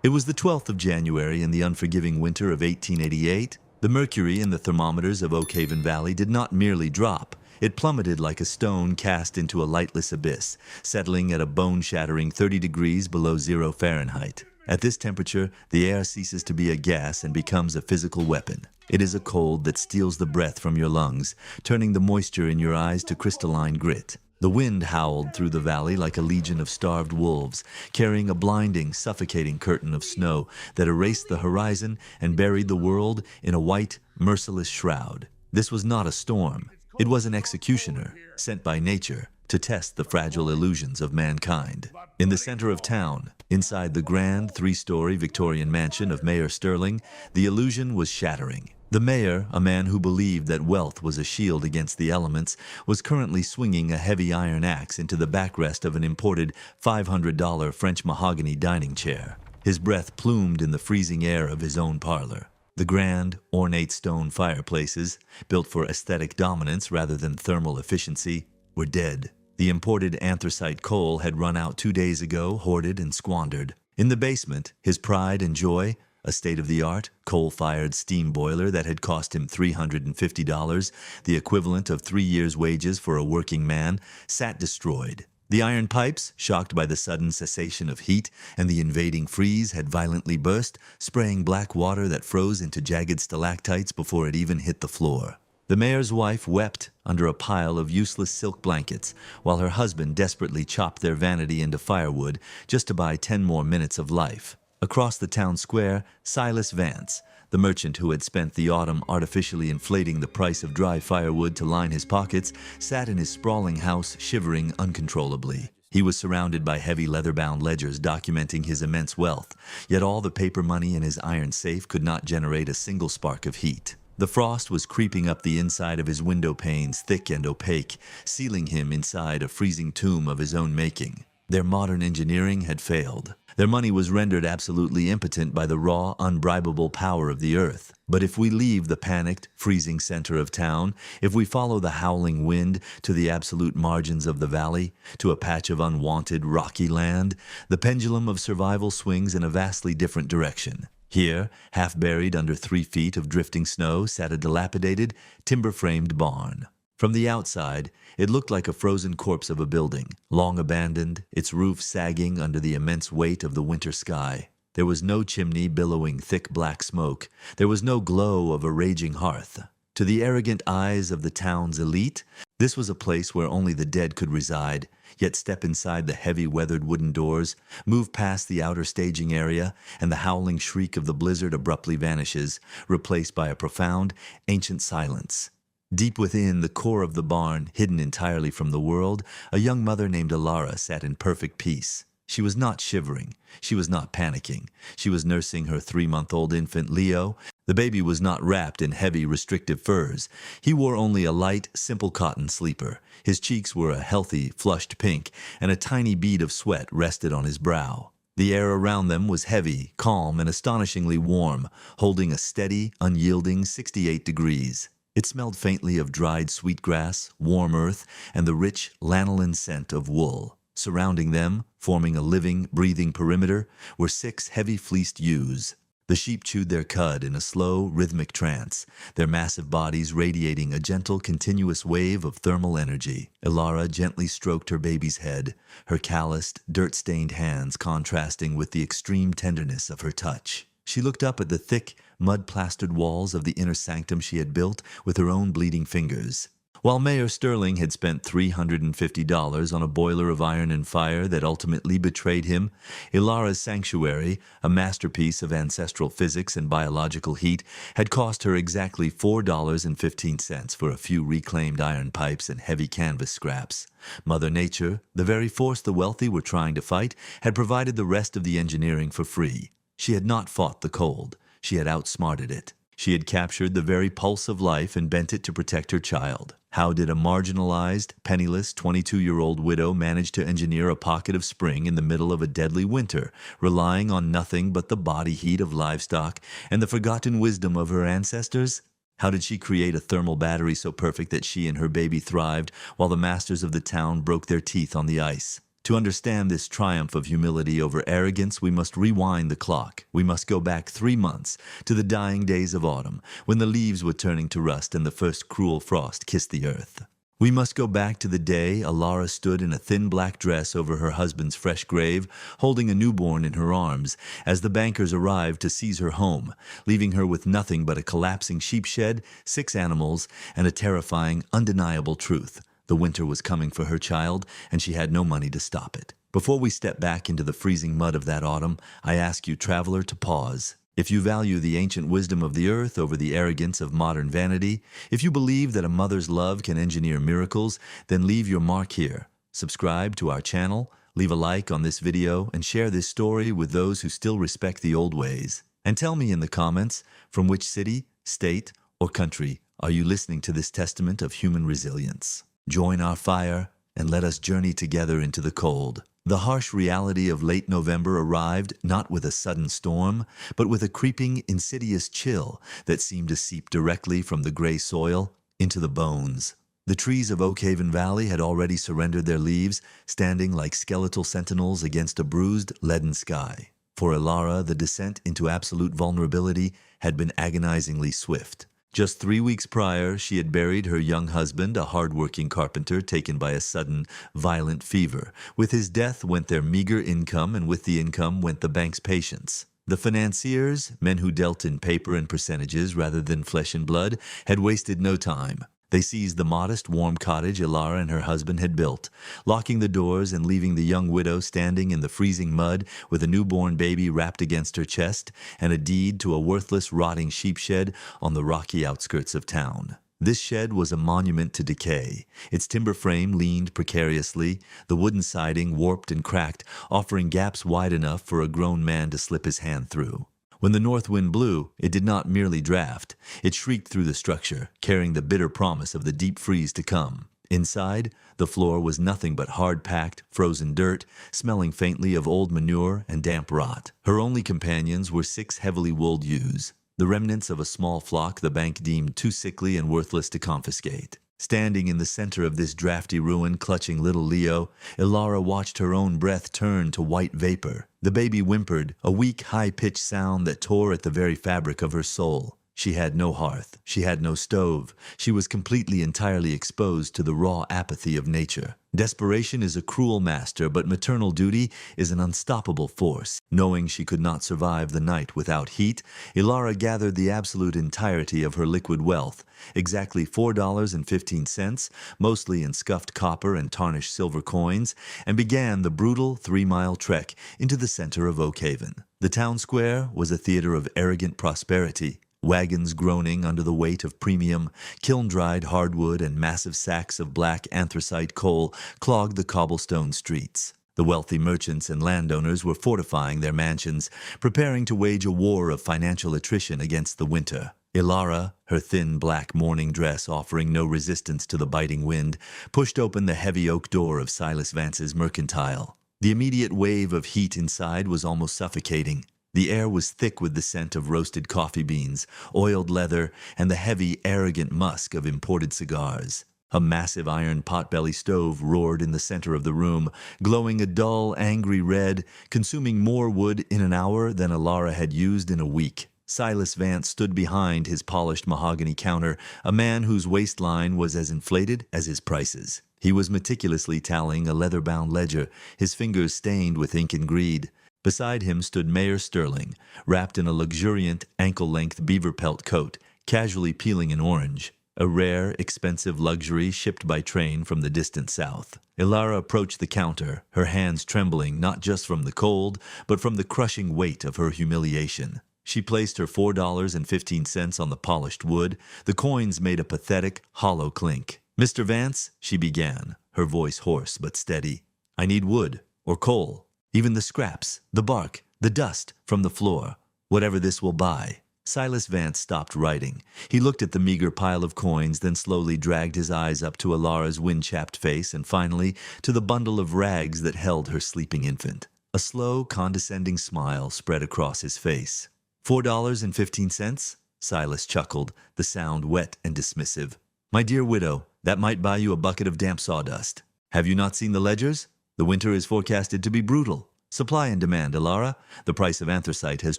It was the 12th of January in the unforgiving winter of 1888. The mercury in the thermometers of Oakhaven Valley did not merely drop. It plummeted like a stone cast into a lightless abyss, settling at a bone-shattering 30 degrees below 0 Fahrenheit. At this temperature, the air ceases to be a gas and becomes a physical weapon. It is a cold that steals the breath from your lungs, turning the moisture in your eyes to crystalline grit. The wind howled through the valley like a legion of starved wolves, carrying a blinding, suffocating curtain of snow that erased the horizon and buried the world in a white, merciless shroud. This was not a storm. It was an executioner, sent by nature to test the fragile illusions of mankind. In the center of town, inside the grand three-story Victorian mansion of Mayor Sterling, the illusion was shattering. The mayor, a man who believed that wealth was a shield against the elements, was currently swinging a heavy iron axe into the backrest of an imported $500 French mahogany dining chair. His breath plumed in the freezing air of his own parlor. The grand, ornate stone fireplaces, built for aesthetic dominance rather than thermal efficiency, were dead. The imported anthracite coal had run out 2 days ago, hoarded and squandered. In the basement, his pride and joy, a state-of-the-art, coal-fired steam boiler that had cost him $350, the equivalent of 3 years' wages for a working man, sat destroyed. The iron pipes, shocked by the sudden cessation of heat and the invading freeze, had violently burst, spraying black water that froze into jagged stalactites before it even hit the floor. The mayor's wife wept under a pile of useless silk blankets, while her husband desperately chopped their vanity into firewood just to buy 10 more minutes of life. Across the town square, Silas Vance, the merchant who had spent the autumn artificially inflating the price of dry firewood to line his pockets, sat in his sprawling house shivering uncontrollably. He was surrounded by heavy leather-bound ledgers documenting his immense wealth, yet all the paper money in his iron safe could not generate a single spark of heat. The frost was creeping up the inside of his window panes, thick and opaque, sealing him inside a freezing tomb of his own making. Their modern engineering had failed. Their money was rendered absolutely impotent by the raw, unbribable power of the earth. But if we leave the panicked, freezing center of town, if we follow the howling wind to the absolute margins of the valley, to a patch of unwanted, rocky land, the pendulum of survival swings in a vastly different direction. Here, half buried under 3 feet of drifting snow, sat a dilapidated, timber-framed barn. From the outside, it looked like a frozen corpse of a building, long abandoned, its roof sagging under the immense weight of the winter sky. There was no chimney billowing thick black smoke. There was no glow of a raging hearth. To the arrogant eyes of the town's elite, this was a place where only the dead could reside, yet step inside the heavy weathered wooden doors, move past the outer staging area, and the howling shriek of the blizzard abruptly vanishes, replaced by a profound, ancient silence. Deep within the core of the barn, hidden entirely from the world, a young mother named Alara sat in perfect peace. She was not shivering. She was not panicking. She was nursing her 3-month-old infant Leo. The baby was not wrapped in heavy, restrictive furs. He wore only a light, simple cotton sleeper. His cheeks were a healthy, flushed pink, and a tiny bead of sweat rested on his brow. The air around them was heavy, calm, and astonishingly warm, holding a steady, unyielding 68 degrees. It smelled faintly of dried sweetgrass, warm earth, and the rich lanolin scent of wool. Surrounding them, forming a living, breathing perimeter, were 6 heavy-fleeced ewes. The sheep chewed their cud in a slow, rhythmic trance, their massive bodies radiating a gentle, continuous wave of thermal energy. Ilara gently stroked her baby's head, her calloused, dirt-stained hands contrasting with the extreme tenderness of her touch. She looked up at the thick, mud-plastered walls of the inner sanctum she had built with her own bleeding fingers. While Mayor Sterling had spent $350 on a boiler of iron and fire that ultimately betrayed him, Ilara's sanctuary, a masterpiece of ancestral physics and biological heat, had cost her exactly $4.15 for a few reclaimed iron pipes and heavy canvas scraps. Mother Nature, the very force the wealthy were trying to fight, had provided the rest of the engineering for free. She had not fought the cold. She had outsmarted it. She had captured the very pulse of life and bent it to protect her child. How did a marginalized, penniless 22-year-old widow manage to engineer a pocket of spring in the middle of a deadly winter, relying on nothing but the body heat of livestock and the forgotten wisdom of her ancestors? How did she create a thermal battery so perfect that she and her baby thrived while the masters of the town broke their teeth on the ice? To understand this triumph of humility over arrogance, we must rewind the clock. We must go back 3 months to the dying days of autumn, when the leaves were turning to rust and the first cruel frost kissed the earth. We must go back to the day Alara stood in a thin black dress over her husband's fresh grave, holding a newborn in her arms, as the bankers arrived to seize her home, leaving her with nothing but a collapsing sheep shed, 6 animals, and a terrifying, undeniable truth. The winter was coming for her child, and she had no money to stop it. Before we step back into the freezing mud of that autumn, I ask you, traveler, to pause. If you value the ancient wisdom of the earth over the arrogance of modern vanity, if you believe that a mother's love can engineer miracles, then leave your mark here. Subscribe to our channel, leave a like on this video, and share this story with those who still respect the old ways. And tell me in the comments, from which city, state, or country are you listening to this testament of human resilience? Join our fire and let us journey together into the cold. The harsh reality of late November arrived not with a sudden storm, but with a creeping, insidious chill that seemed to seep directly from the gray soil into the bones. The trees of Oakhaven Valley had already surrendered their leaves, standing like skeletal sentinels against a bruised, leaden sky. For Alara, the descent into absolute vulnerability had been agonizingly swift. Just 3 weeks prior, she had buried her young husband, a hard-working carpenter taken by a sudden, violent fever. With his death went their meager income, and with the income went the bank's patience. The financiers, men who dealt in paper and percentages rather than flesh and blood, had wasted no time. They seized the modest, warm cottage Alara and her husband had built, locking the doors and leaving the young widow standing in the freezing mud with a newborn baby wrapped against her chest and a deed to a worthless, rotting sheep shed on the rocky outskirts of town. This shed was a monument to decay. Its timber frame leaned precariously, the wooden siding warped and cracked, offering gaps wide enough for a grown man to slip his hand through. When the north wind blew, it did not merely draft. It shrieked through the structure, carrying the bitter promise of the deep freeze to come. Inside, the floor was nothing but hard-packed, frozen dirt, smelling faintly of old manure and damp rot. Her only companions were 6 heavily wooled ewes, the remnants of a small flock the bank deemed too sickly and worthless to confiscate. Standing in the center of this drafty ruin, clutching little Leo, Alara watched her own breath turn to white vapor. The baby whimpered, a weak, high-pitched sound that tore at the very fabric of her soul. She had no hearth. She had no stove. She was completely, entirely exposed to the raw apathy of nature. Desperation is a cruel master, but maternal duty is an unstoppable force. Knowing she could not survive the night without heat, Alara gathered the absolute entirety of her liquid wealth, exactly $4.15, mostly in scuffed copper and tarnished silver coins, and began the brutal 3-mile trek into the center of Oakhaven. The town square was a theater of arrogant prosperity. Wagons groaning under the weight of premium, kiln-dried hardwood and massive sacks of black anthracite coal clogged the cobblestone streets. The wealthy merchants and landowners were fortifying their mansions, preparing to wage a war of financial attrition against the winter. Alara, her thin black mourning dress offering no resistance to the biting wind, pushed open the heavy oak door of Silas Vance's mercantile. The immediate wave of heat inside was almost suffocating. The air was thick with the scent of roasted coffee beans, oiled leather, and the heavy, arrogant musk of imported cigars. A massive iron potbelly stove roared in the center of the room, glowing a dull, angry red, consuming more wood in an hour than Alara had used in a week. Silas Vance stood behind his polished mahogany counter, a man whose waistline was as inflated as his prices. He was meticulously tallying a leather-bound ledger, his fingers stained with ink and greed. Beside him stood Mayor Sterling, wrapped in a luxuriant, ankle-length beaver pelt coat, casually peeling an orange, a rare, expensive luxury shipped by train from the distant south. Alara approached the counter, her hands trembling not just from the cold, but from the crushing weight of her humiliation. She placed her $4.15 on the polished wood. The coins made a pathetic, hollow clink. "Mr. Vance," she began, her voice hoarse but steady, "I need wood, or coal. Even the scraps, the bark, the dust from the floor, whatever this will buy." Silas Vance stopped writing. He looked at the meager pile of coins, then slowly dragged his eyes up to Alara's wind-chapped face and finally to the bundle of rags that held her sleeping infant. A slow, condescending smile spread across his face. $4.15? Silas chuckled, the sound wet and dismissive. "My dear widow, that might buy you a bucket of damp sawdust. Have you not seen the ledgers? The winter is forecasted to be brutal. Supply and demand, Alara. The price of anthracite has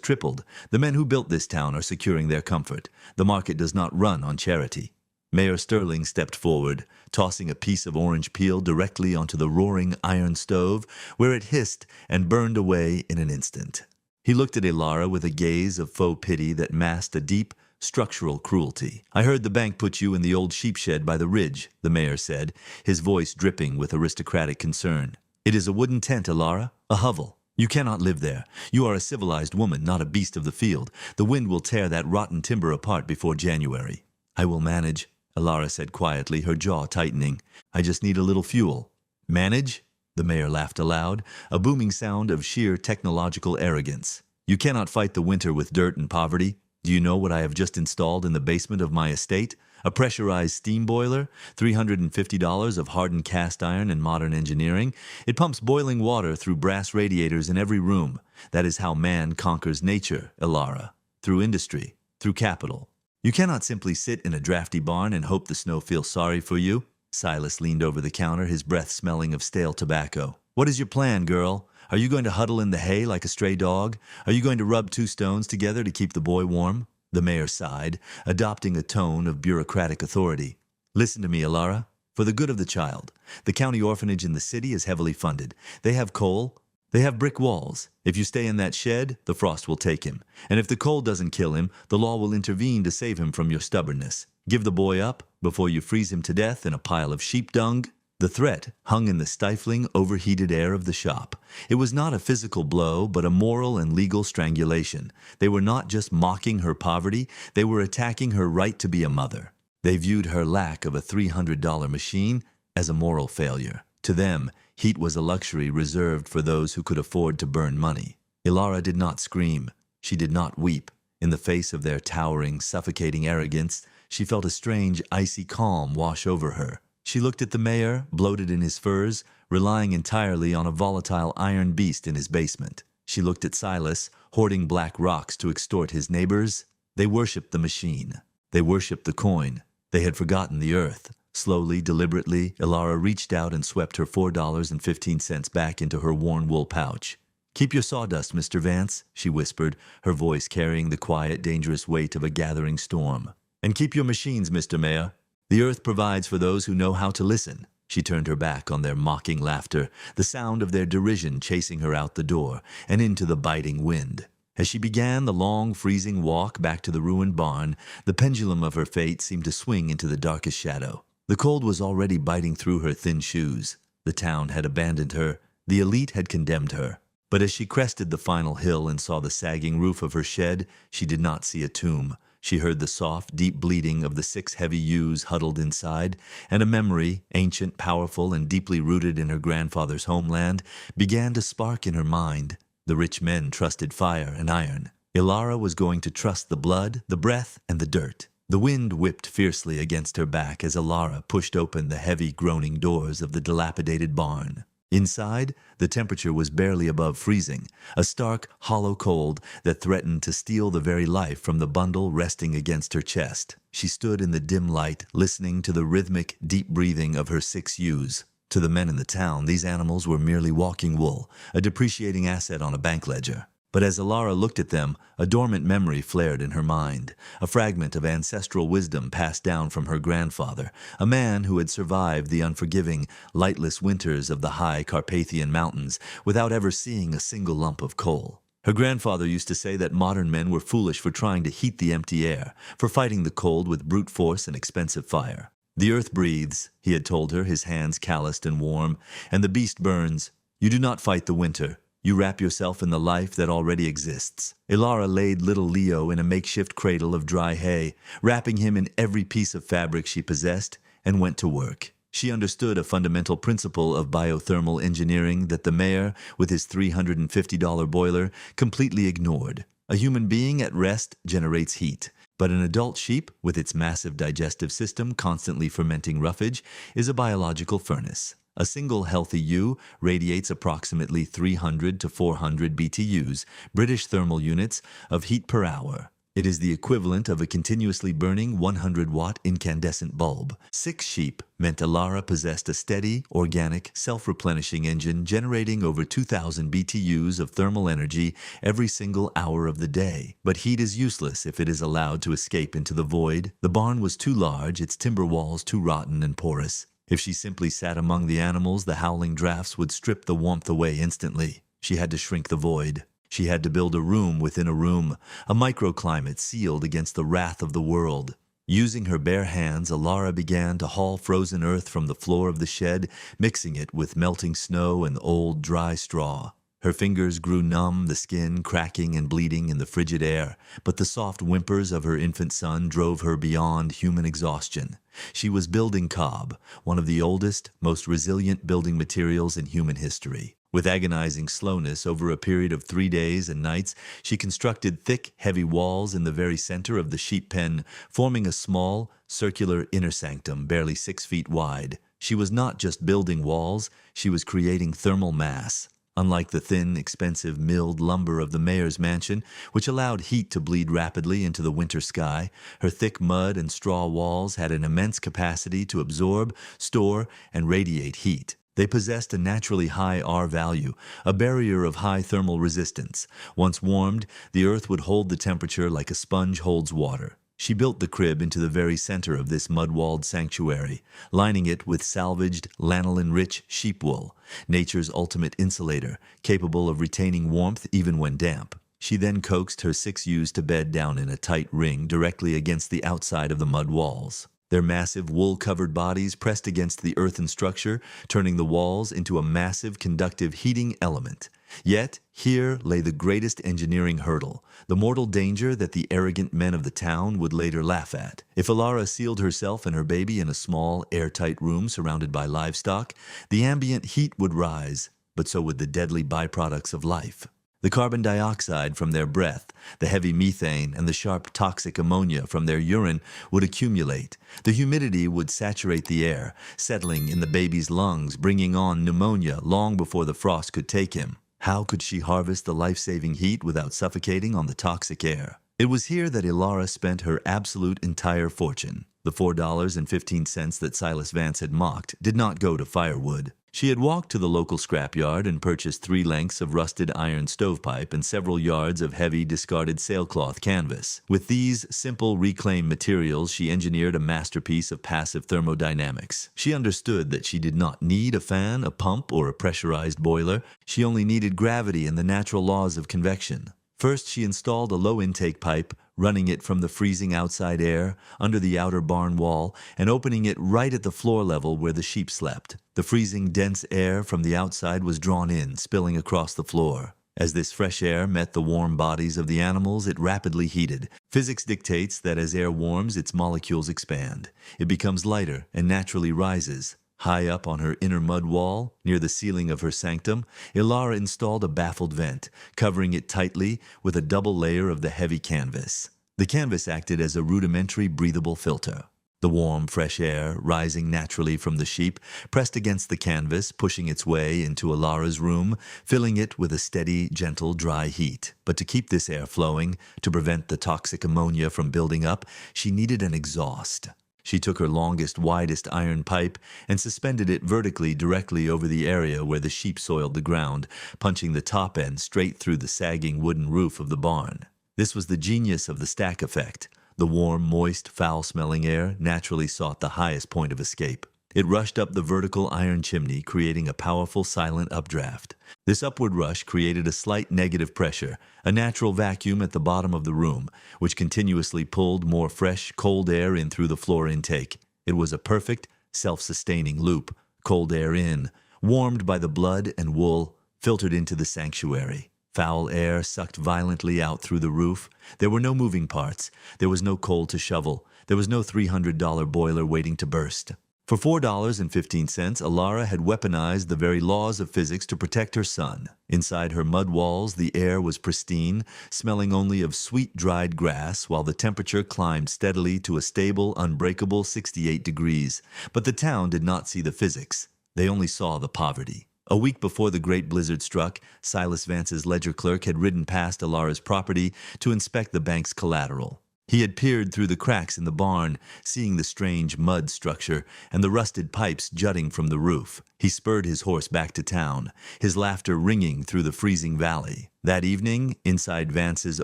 tripled. The men who built this town are securing their comfort. The market does not run on charity. Mayor Sterling stepped forward, tossing a piece of orange peel directly onto the roaring iron stove, where it hissed and burned away in an instant. He looked at Alara with a gaze of faux pity that masked a deep, structural cruelty. "I heard the bank put you in the old sheep shed by the ridge," the mayor said, his voice dripping with aristocratic concern. "It is a wooden tent, Alara, a hovel. You cannot live there. You are a civilized woman, not a beast of the field. The wind will tear that rotten timber apart before January." "I will manage," Alara said quietly, her jaw tightening. "I just need a little fuel." "Manage?" The mayor laughed aloud, a booming sound of sheer technological arrogance. "You cannot fight the winter with dirt and poverty. Do you know what I have just installed in the basement of my estate? A pressurized steam boiler, $350 of hardened cast iron and modern engineering. It pumps boiling water through brass radiators in every room. That is how man conquers nature, Alara. Through industry, through capital. You cannot simply sit in a drafty barn and hope the snow feels sorry for you." Silas leaned over the counter, his breath smelling of stale tobacco. "What is your plan, girl? Are you going to huddle in the hay like a stray dog? Are you going to rub two stones together to keep the boy warm?" The mayor sighed, adopting a tone of bureaucratic authority. "Listen to me, Alara. For the good of the child. The county orphanage in the city is heavily funded. They have coal. They have brick walls. If you stay in that shed, the frost will take him. And if the cold doesn't kill him, the law will intervene to save him from your stubbornness. Give the boy up before you freeze him to death in a pile of sheep dung." The threat hung in the stifling, overheated air of the shop. It was not a physical blow, but a moral and legal strangulation. They were not just mocking her poverty, they were attacking her right to be a mother. They viewed her lack of a $300 machine as a moral failure. To them, heat was a luxury reserved for those who could afford to burn money. Alara did not scream. She did not weep. In the face of their towering, suffocating arrogance, she felt a strange, icy calm wash over her. She looked at the mayor, bloated in his furs, relying entirely on a volatile iron beast in his basement. She looked at Silas, hoarding black rocks to extort his neighbors. They worshipped the machine. They worshipped the coin. They had forgotten the earth. Slowly, deliberately, Alara reached out and swept her $4.15 back into her worn wool pouch. "Keep your sawdust, Mr. Vance," she whispered, her voice carrying the quiet, dangerous weight of a gathering storm. "And keep your machines, Mr. Mayor. The earth provides for those who know how to listen." She turned her back on their mocking laughter, the sound of their derision chasing her out the door and into the biting wind. As she began the long, freezing walk back to the ruined barn, the pendulum of her fate seemed to swing into the darkest shadow. The cold was already biting through her thin shoes. The town had abandoned her. The elite had condemned her. But as she crested the final hill and saw the sagging roof of her shed, she did not see a tomb. She heard the soft, deep bleating of the 6 heavy ewes huddled inside, and a memory, ancient, powerful, and deeply rooted in her grandfather's homeland, began to spark in her mind. The rich men trusted fire and iron. Alara was going to trust the blood, the breath, and the dirt. The wind whipped fiercely against her back as Alara pushed open the heavy, groaning doors of the dilapidated barn. Inside, the temperature was barely above freezing, a stark, hollow cold that threatened to steal the very life from the bundle resting against her chest. She stood in the dim light, listening to the rhythmic, deep breathing of her 6 ewes. To the men in the town, these animals were merely walking wool, a depreciating asset on a bank ledger. But as Alara looked at them, a dormant memory flared in her mind, a fragment of ancestral wisdom passed down from her grandfather, a man who had survived the unforgiving, lightless winters of the high Carpathian mountains without ever seeing a single lump of coal. Her grandfather used to say that modern men were foolish for trying to heat the empty air, for fighting the cold with brute force and expensive fire. "The earth breathes," he had told her, his hands calloused and warm, "and the beast burns. You do not fight the winter. You wrap yourself in the life that already exists." Alara laid little Leo in a makeshift cradle of dry hay, wrapping him in every piece of fabric she possessed, and went to work. She understood a fundamental principle of biothermal engineering that the mayor, with his $350 boiler, completely ignored. A human being at rest generates heat, but an adult sheep, with its massive digestive system constantly fermenting roughage, is a biological furnace. A single healthy ewe radiates approximately 300 to 400 BTUs, British thermal units, of heat per hour. It is the equivalent of a continuously burning 100-watt incandescent bulb. 6 sheep meant Alara possessed a steady, organic, self-replenishing engine generating over 2,000 BTUs of thermal energy every single hour of the day. But heat is useless if it is allowed to escape into the void. The barn was too large, its timber walls too rotten and porous. If she simply sat among the animals, the howling drafts would strip the warmth away instantly. She had to shrink the void. She had to build a room within a room, a microclimate sealed against the wrath of the world. Using her bare hands, Alara began to haul frozen earth from the floor of the shed, mixing it with melting snow and old, dry straw. Her fingers grew numb, the skin cracking and bleeding in the frigid air, but the soft whimpers of her infant son drove her beyond human exhaustion. She was building cob, one of the oldest, most resilient building materials in human history. With agonizing slowness, over a period of 3 days and nights, she constructed thick, heavy walls in the very center of the sheep pen, forming a small, circular inner sanctum barely 6 feet wide. She was not just building walls, she was creating thermal mass. Unlike the thin, expensive milled lumber of the mayor's mansion, which allowed heat to bleed rapidly into the winter sky, her thick mud and straw walls had an immense capacity to absorb, store, and radiate heat. They possessed a naturally high R value, a barrier of high thermal resistance. Once warmed, the earth would hold the temperature like a sponge holds water. She built the crib into the very center of this mud-walled sanctuary, lining it with salvaged, lanolin-rich sheep wool, nature's ultimate insulator, capable of retaining warmth even when damp. She then coaxed her 6 ewes to bed down in a tight ring directly against the outside of the mud walls. Their massive wool-covered bodies pressed against the earthen structure, turning the walls into a massive conductive heating element. Yet, here lay the greatest engineering hurdle, the mortal danger that the arrogant men of the town would later laugh at. If Alara sealed herself and her baby in a small, airtight room surrounded by livestock, the ambient heat would rise, but so would the deadly byproducts of life. The carbon dioxide from their breath, the heavy methane, and the sharp toxic ammonia from their urine would accumulate. The humidity would saturate the air, settling in the baby's lungs, bringing on pneumonia long before the frost could take him. How could she harvest the life-saving heat without suffocating on the toxic air? It was here that Alara spent her absolute entire fortune. The $4.15 that Silas Vance had mocked did not go to firewood. She had walked to the local scrapyard and purchased 3 lengths of rusted iron stovepipe and several yards of heavy, discarded sailcloth canvas. With these simple, reclaimed materials, she engineered a masterpiece of passive thermodynamics. She understood that she did not need a fan, a pump, or a pressurized boiler. She only needed gravity and the natural laws of convection. First, she installed a low-intake pipe, running it from the freezing outside air under the outer barn wall and opening it right at the floor level where the sheep slept. The freezing, dense air from the outside was drawn in, spilling across the floor. As this fresh air met the warm bodies of the animals, it rapidly heated. Physics dictates that as air warms, its molecules expand. It becomes lighter and naturally rises. High up on her inner mud wall, near the ceiling of her sanctum, Alara installed a baffled vent, covering it tightly with a double layer of the heavy canvas. The canvas acted as a rudimentary breathable filter. The warm, fresh air, rising naturally from the sheep, pressed against the canvas, pushing its way into Alara's room, filling it with a steady, gentle, dry heat. But to keep this air flowing, to prevent the toxic ammonia from building up, she needed an exhaust. She took her longest, widest iron pipe and suspended it vertically directly over the area where the sheep soiled the ground, punching the top end straight through the sagging wooden roof of the barn. This was the genius of the stack effect. The warm, moist, foul-smelling air naturally sought the highest point of escape. It rushed up the vertical iron chimney, creating a powerful, silent updraft. This upward rush created a slight negative pressure, a natural vacuum at the bottom of the room, which continuously pulled more fresh, cold air in through the floor intake. It was a perfect, self-sustaining loop. Cold air in, warmed by the blood and wool, filtered into the sanctuary. Foul air sucked violently out through the roof. There were no moving parts. There was no coal to shovel. There was no $300 boiler waiting to burst. For $4.15, Alara had weaponized the very laws of physics to protect her son. Inside her mud walls, the air was pristine, smelling only of sweet dried grass, while the temperature climbed steadily to a stable, unbreakable 68 degrees. But the town did not see the physics. They only saw the poverty. A week before the great blizzard struck, Silas Vance's ledger clerk had ridden past Ilara's property to inspect the bank's collateral. He had peered through the cracks in the barn, seeing the strange mud structure and the rusted pipes jutting from the roof. He spurred his horse back to town, his laughter ringing through the freezing valley. That evening, inside Vance's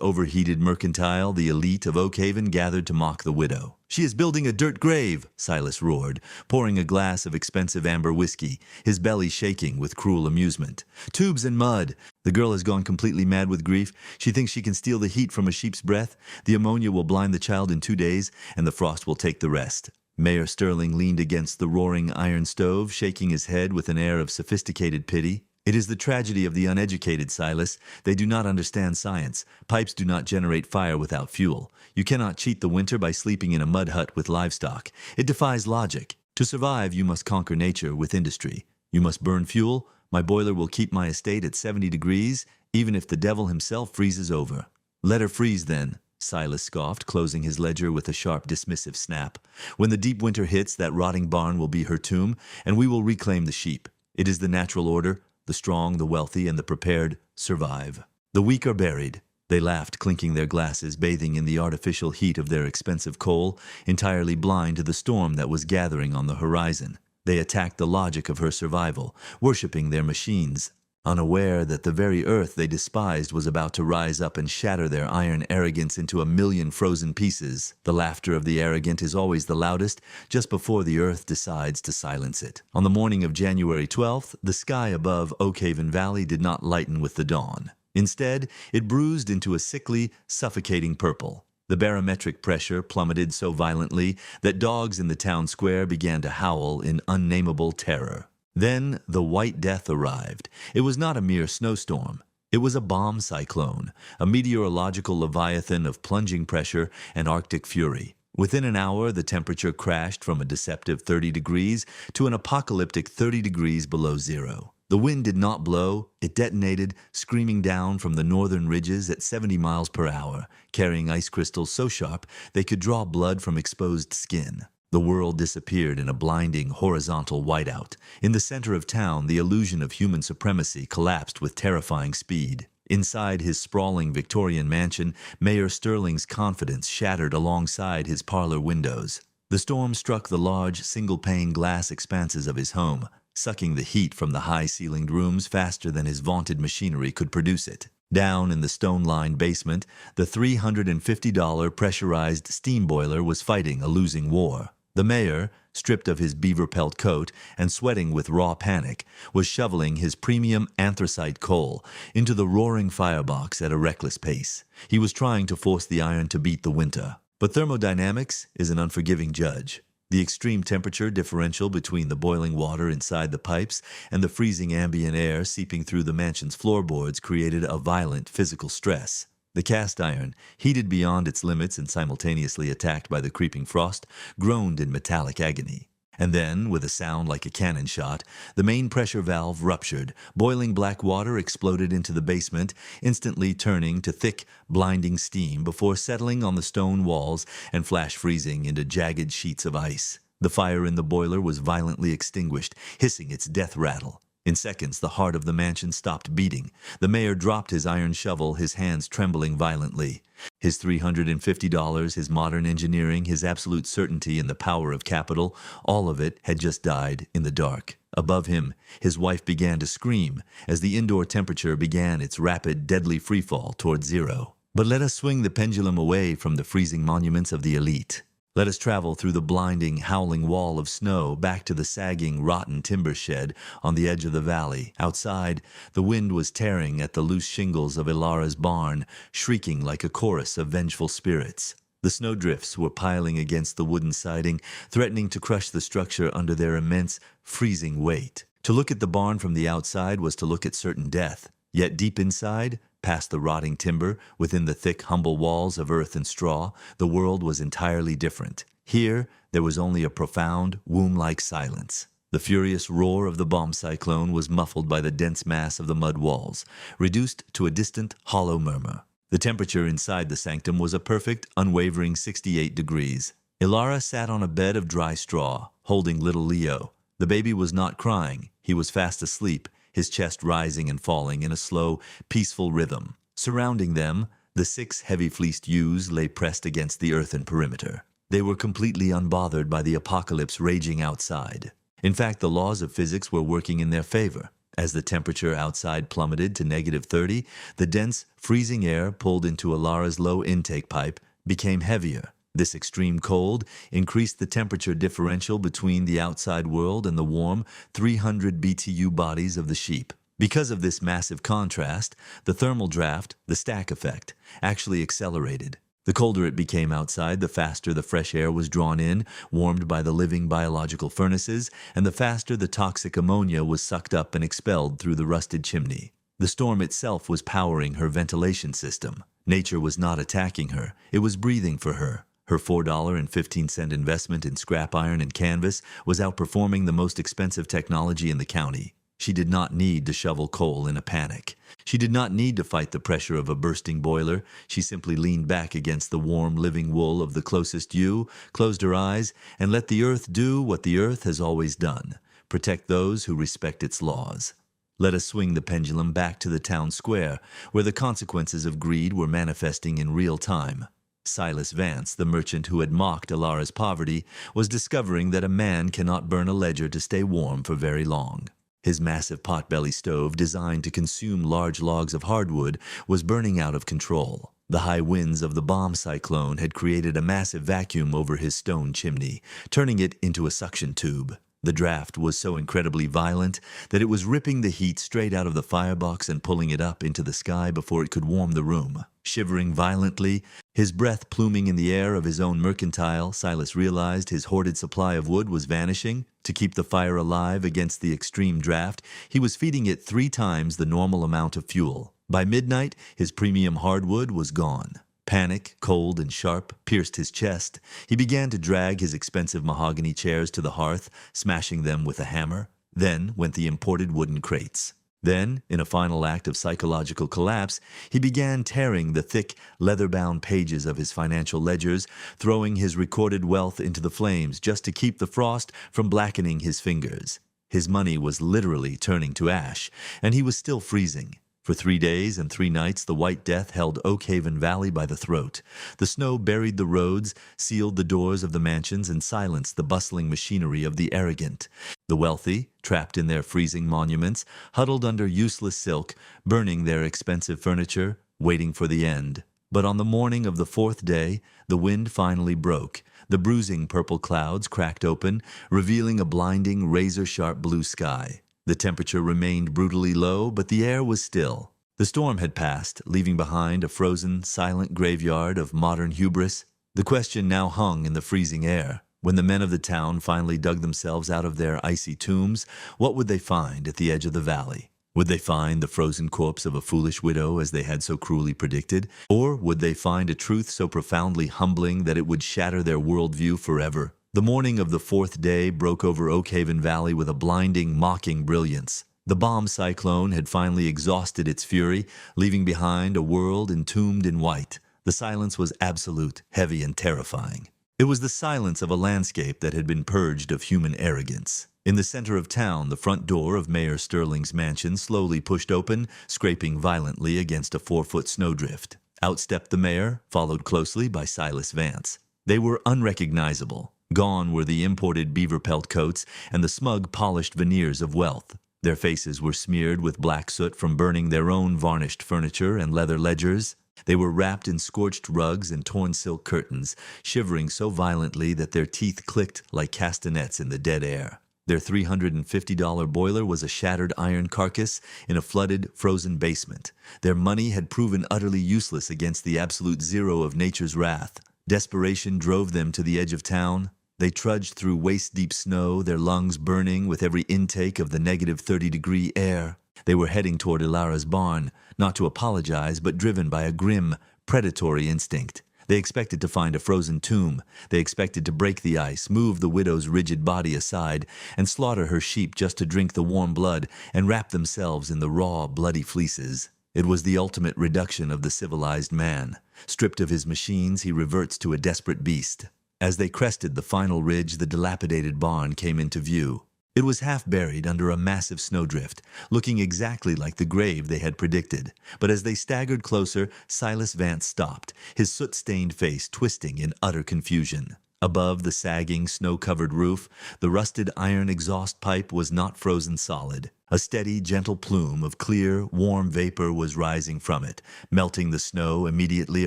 overheated mercantile, the elite of Oakhaven gathered to mock the widow. "She is building a dirt grave," Silas roared, pouring a glass of expensive amber whiskey, his belly shaking with cruel amusement. "Tubes and mud. The girl has gone completely mad with grief. She thinks she can steal the heat from a sheep's breath. The ammonia will blind the child in 2 days, and the frost will take the rest." Mayor Sterling leaned against the roaring iron stove, shaking his head with an air of sophisticated pity. "It is the tragedy of the uneducated, Silas. They do not understand science. Pipes do not generate fire without fuel. You cannot cheat the winter by sleeping in a mud hut with livestock. It defies logic. To survive, you must conquer nature with industry. You must burn fuel. My boiler will keep my estate at 70 degrees, even if the devil himself freezes over." "Let her freeze, then," Silas scoffed, closing his ledger with a sharp, dismissive snap. "When the deep winter hits, that rotting barn will be her tomb, and we will reclaim the sheep. It is the natural order. The strong, the wealthy, and the prepared survive. The weak are buried." They laughed, clinking their glasses, bathing in the artificial heat of their expensive coal, entirely blind to the storm that was gathering on the horizon. They attacked the logic of her survival, worshipping their machines, unaware that the very earth they despised was about to rise up and shatter their iron arrogance into a million frozen pieces. The laughter of the arrogant is always the loudest, just before the earth decides to silence it. On the morning of January 12th, the sky above Oakhaven Valley did not lighten with the dawn. Instead, it bruised into a sickly, suffocating purple. The barometric pressure plummeted so violently that dogs in the town square began to howl in unnameable terror. Then the White Death arrived. It was not a mere snowstorm. It was a bomb cyclone, a meteorological leviathan of plunging pressure and Arctic fury. Within an hour, the temperature crashed from a deceptive 30 degrees to an apocalyptic 30 degrees below zero. The wind did not blow. It detonated, screaming down from the northern ridges at 70 miles per hour, carrying ice crystals so sharp they could draw blood from exposed skin. The world disappeared in a blinding, horizontal whiteout. In the center of town, the illusion of human supremacy collapsed with terrifying speed. Inside his sprawling Victorian mansion, Mayor Sterling's confidence shattered alongside his parlor windows. The storm struck the large, single-pane glass expanses of his home, sucking the heat from the high-ceilinged rooms faster than his vaunted machinery could produce it. Down in the stone-lined basement, the $350 pressurized steam boiler was fighting a losing war. The mayor, stripped of his beaver pelt coat and sweating with raw panic, was shoveling his premium anthracite coal into the roaring firebox at a reckless pace. He was trying to force the iron to beat the winter. But thermodynamics is an unforgiving judge. The extreme temperature differential between the boiling water inside the pipes and the freezing ambient air seeping through the mansion's floorboards created a violent physical stress. The cast iron, heated beyond its limits and simultaneously attacked by the creeping frost, groaned in metallic agony. And then, with a sound like a cannon shot, the main pressure valve ruptured. Boiling black water exploded into the basement, instantly turning to thick, blinding steam before settling on the stone walls and flash freezing into jagged sheets of ice. The fire in the boiler was violently extinguished, hissing its death rattle. In seconds, the heart of the mansion stopped beating. The mayor dropped his iron shovel, his hands trembling violently. His $350, his modern engineering, his absolute certainty in the power of capital, all of it had just died in the dark. Above him, his wife began to scream as the indoor temperature began its rapid, deadly freefall toward zero. But let us swing the pendulum away from the freezing monuments of the elite. Let us travel through the blinding, howling wall of snow back to the sagging, rotten timber shed on the edge of the valley. Outside, the wind was tearing at the loose shingles of Ilara's barn, shrieking like a chorus of vengeful spirits. The snowdrifts were piling against the wooden siding, threatening to crush the structure under their immense, freezing weight. To look at the barn from the outside was to look at certain death. Yet deep inside, past the rotting timber, within the thick, humble walls of earth and straw, the world was entirely different. Here, there was only a profound, womb-like silence. The furious roar of the bomb cyclone was muffled by the dense mass of the mud walls, reduced to a distant, hollow murmur. The temperature inside the sanctum was a perfect, unwavering 68 degrees. Ilara sat on a bed of dry straw, holding little Leo. The baby was not crying. He was fast asleep, his chest rising and falling in a slow, peaceful rhythm. Surrounding them, the 6 heavy-fleeced ewes lay pressed against the earthen perimeter. They were completely unbothered by the apocalypse raging outside. In fact, the laws of physics were working in their favor. As the temperature outside plummeted to -30, the dense, freezing air pulled into Alara's low intake pipe became heavier. This extreme cold increased the temperature differential between the outside world and the warm 300 BTU bodies of the sheep. Because of this massive contrast, the thermal draft, the stack effect, actually accelerated. The colder it became outside, the faster the fresh air was drawn in, warmed by the living biological furnaces, and the faster the toxic ammonia was sucked up and expelled through the rusted chimney. The storm itself was powering her ventilation system. Nature was not attacking her, it was breathing for her. Her $4.15 investment in scrap iron and canvas was outperforming the most expensive technology in the county. She did not need to shovel coal in a panic. She did not need to fight the pressure of a bursting boiler. She simply leaned back against the warm, living wool of the closest ewe, closed her eyes, and let the earth do what the earth has always done: protect those who respect its laws. Let us swing the pendulum back to the town square, where the consequences of greed were manifesting in real time. Silas Vance, the merchant who had mocked Alara's poverty, was discovering that a man cannot burn a ledger to stay warm for very long. His massive potbelly stove, designed to consume large logs of hardwood, was burning out of control. The high winds of the bomb cyclone had created a massive vacuum over his stone chimney, turning it into a suction tube. The draft was so incredibly violent that it was ripping the heat straight out of the firebox and pulling it up into the sky before it could warm the room. Shivering violently, his breath pluming in the air of his own mercantile, Silas realized his hoarded supply of wood was vanishing. To keep the fire alive against the extreme draft, he was feeding it 3 times the normal amount of fuel. By midnight, his premium hardwood was gone. Panic, cold and sharp, pierced his chest. He began to drag his expensive mahogany chairs to the hearth, smashing them with a hammer. Then went the imported wooden crates. Then, in a final act of psychological collapse, he began tearing the thick, leather-bound pages of his financial ledgers, throwing his recorded wealth into the flames just to keep the frost from blackening his fingers. His money was literally turning to ash, and he was still freezing. For 3 days and 3 nights, the White Death held Oakhaven Valley by the throat. The snow buried the roads, sealed the doors of the mansions, and silenced the bustling machinery of the arrogant. The wealthy, trapped in their freezing monuments, huddled under useless silk, burning their expensive furniture, waiting for the end. But on the morning of the 4th day, the wind finally broke. The bruising purple clouds cracked open, revealing a blinding, razor-sharp blue sky. The temperature remained brutally low, but the air was still. The storm had passed, leaving behind a frozen, silent graveyard of modern hubris. The question now hung in the freezing air. When the men of the town finally dug themselves out of their icy tombs, what would they find at the edge of the valley? Would they find the frozen corpse of a foolish widow as they had so cruelly predicted? Or would they find a truth so profoundly humbling that it would shatter their worldview forever? The morning of the 4th day broke over Oakhaven Valley with a blinding, mocking brilliance. The bomb cyclone had finally exhausted its fury, leaving behind a world entombed in white. The silence was absolute, heavy, and terrifying. It was the silence of a landscape that had been purged of human arrogance. In the center of town, the front door of Mayor Sterling's mansion slowly pushed open, scraping violently against a 4-foot snowdrift. Out stepped the mayor, followed closely by Silas Vance. They were unrecognizable. Gone were the imported beaver pelt coats and the smug, polished veneers of wealth. Their faces were smeared with black soot from burning their own varnished furniture and leather ledgers. They were wrapped in scorched rugs and torn silk curtains, shivering so violently that their teeth clicked like castanets in the dead air. Their $350 boiler was a shattered iron carcass in a flooded, frozen basement. Their money had proven utterly useless against the absolute zero of nature's wrath. Desperation drove them to the edge of town. They trudged through waist-deep snow, their lungs burning with every intake of the -30-degree air. They were heading toward Ilara's barn, not to apologize, but driven by a grim, predatory instinct. They expected to find a frozen tomb. They expected to break the ice, move the widow's rigid body aside, and slaughter her sheep just to drink the warm blood and wrap themselves in the raw, bloody fleeces. It was the ultimate reduction of the civilized man. Stripped of his machines, he reverts to a desperate beast. As they crested the final ridge, the dilapidated barn came into view. It was half buried under a massive snowdrift, looking exactly like the grave they had predicted. But as they staggered closer, Silas Vance stopped, his soot-stained face twisting in utter confusion. Above the sagging, snow-covered roof, the rusted iron exhaust pipe was not frozen solid. A steady, gentle plume of clear, warm vapor was rising from it, melting the snow immediately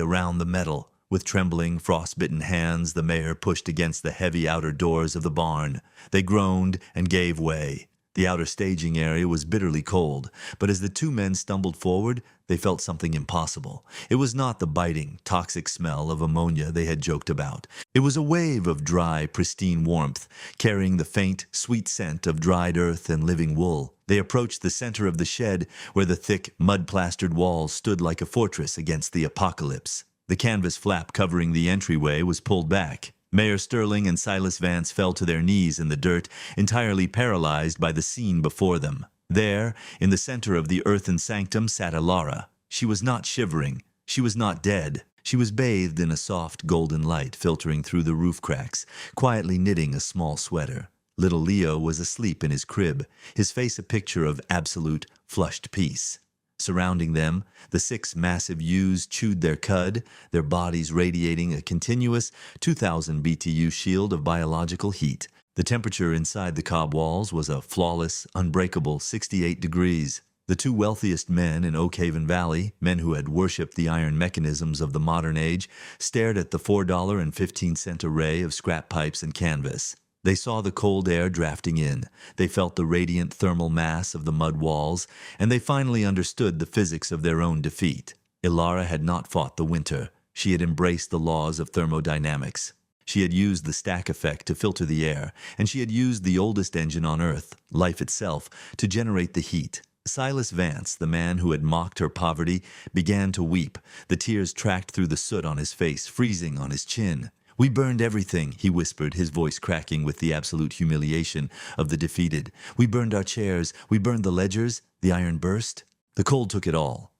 around the metal. With trembling, frost-bitten hands, the mayor pushed against the heavy outer doors of the barn. They groaned and gave way. The outer staging area was bitterly cold, but as the two men stumbled forward, they felt something impossible. It was not the biting, toxic smell of ammonia they had joked about. It was a wave of dry, pristine warmth, carrying the faint, sweet scent of dried earth and living wool. They approached the center of the shed, where the thick, mud-plastered walls stood like a fortress against the apocalypse. The canvas flap covering the entryway was pulled back. Mayor Sterling and Silas Vance fell to their knees in the dirt, entirely paralyzed by the scene before them. There, in the center of the earthen sanctum, sat Ilara. She was not shivering. She was not dead. She was bathed in a soft golden light filtering through the roof cracks, quietly knitting a small sweater. Little Leo was asleep in his crib, his face a picture of absolute, flushed peace. Surrounding them, the 6 massive ewes chewed their cud, their bodies radiating a continuous 2,000 BTU shield of biological heat. The temperature inside the cob walls was a flawless, unbreakable 68 degrees. The 2 wealthiest men in Oakhaven Valley, men who had worshipped the iron mechanisms of the modern age, stared at the $4.15 array of scrap pipes and canvas. They saw the cold air drafting in, they felt the radiant thermal mass of the mud walls, and they finally understood the physics of their own defeat. Ilara had not fought the winter. She had embraced the laws of thermodynamics. She had used the stack effect to filter the air, and she had used the oldest engine on Earth, life itself, to generate the heat. Silas Vance, the man who had mocked her poverty, began to weep. The tears tracked through the soot on his face, freezing on his chin. "We burned everything," he whispered, his voice cracking with the absolute humiliation of the defeated. "We burned our chairs. We burned the ledgers. The iron burst. The cold took it all."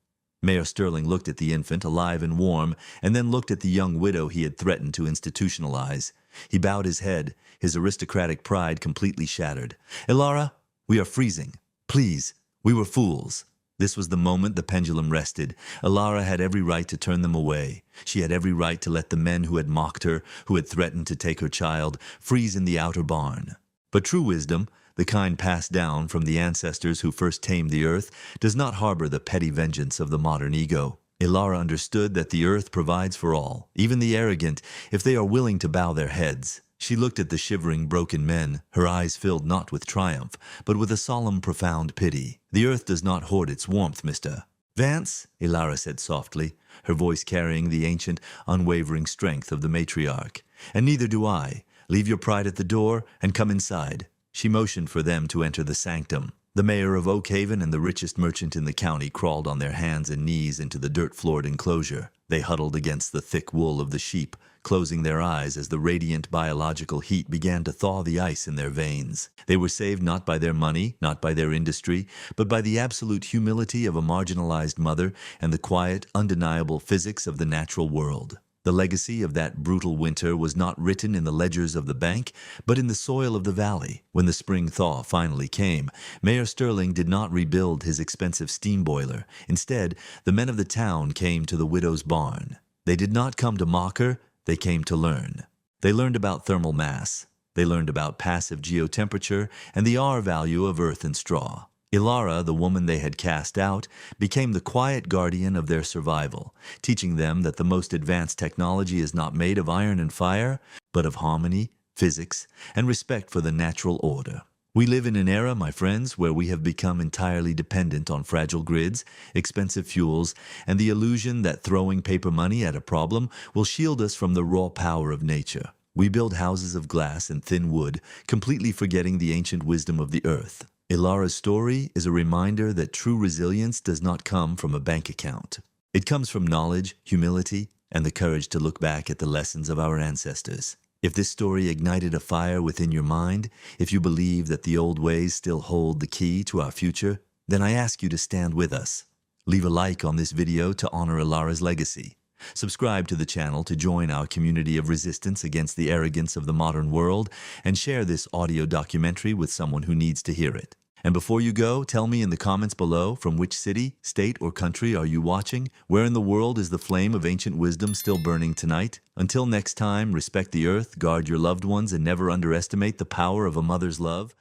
Mayor Sterling looked at the infant, alive and warm, and then looked at the young widow he had threatened to institutionalize. He bowed his head, his aristocratic pride completely shattered. "Ilara, we are freezing. Please, we were fools." This was the moment the pendulum rested. Ilara had every right to turn them away. She had every right to let the men who had mocked her, who had threatened to take her child, freeze in the outer barn. But true wisdom, the kind passed down from the ancestors who first tamed the earth, does not harbor the petty vengeance of the modern ego. Ilara understood that the earth provides for all, even the arrogant, if they are willing to bow their heads. She looked at the shivering, broken men, her eyes filled not with triumph, but with a solemn, profound pity. "The earth does not hoard its warmth, Mr. Vance," Ilara said softly, her voice carrying the ancient, unwavering strength of the matriarch. "And neither do I. Leave your pride at the door and come inside." She motioned for them to enter the sanctum. The mayor of Oakhaven and the richest merchant in the county crawled on their hands and knees into the dirt-floored enclosure. They huddled against the thick wool of the sheep, closing their eyes as the radiant biological heat began to thaw the ice in their veins. They were saved not by their money, not by their industry, but by the absolute humility of a marginalized mother and the quiet, undeniable physics of the natural world. The legacy of that brutal winter was not written in the ledgers of the bank, but in the soil of the valley. When the spring thaw finally came, Mayor Sterling did not rebuild his expensive steam boiler. Instead, the men of the town came to the widow's barn. They did not come to mock her, they came to learn. They learned about thermal mass. They learned about passive geotemperature and the R value of earth and straw. Ilara, the woman they had cast out, became the quiet guardian of their survival, teaching them that the most advanced technology is not made of iron and fire, but of harmony, physics, and respect for the natural order. We live in an era, my friends, where we have become entirely dependent on fragile grids, expensive fuels, and the illusion that throwing paper money at a problem will shield us from the raw power of nature. We build houses of glass and thin wood, completely forgetting the ancient wisdom of the earth. Ilara's story is a reminder that true resilience does not come from a bank account. It comes from knowledge, humility, and the courage to look back at the lessons of our ancestors. If this story ignited a fire within your mind, if you believe that the old ways still hold the key to our future, then I ask you to stand with us. Leave a like on this video to honor Ilara's legacy. Subscribe to the channel to join our community of resistance against the arrogance of the modern world, and share this audio documentary with someone who needs to hear it. And before you go, tell me in the comments below from which city, state, or country are you watching? Where in the world is the flame of ancient wisdom still burning tonight? Until next time, respect the earth, guard your loved ones, and never underestimate the power of a mother's love.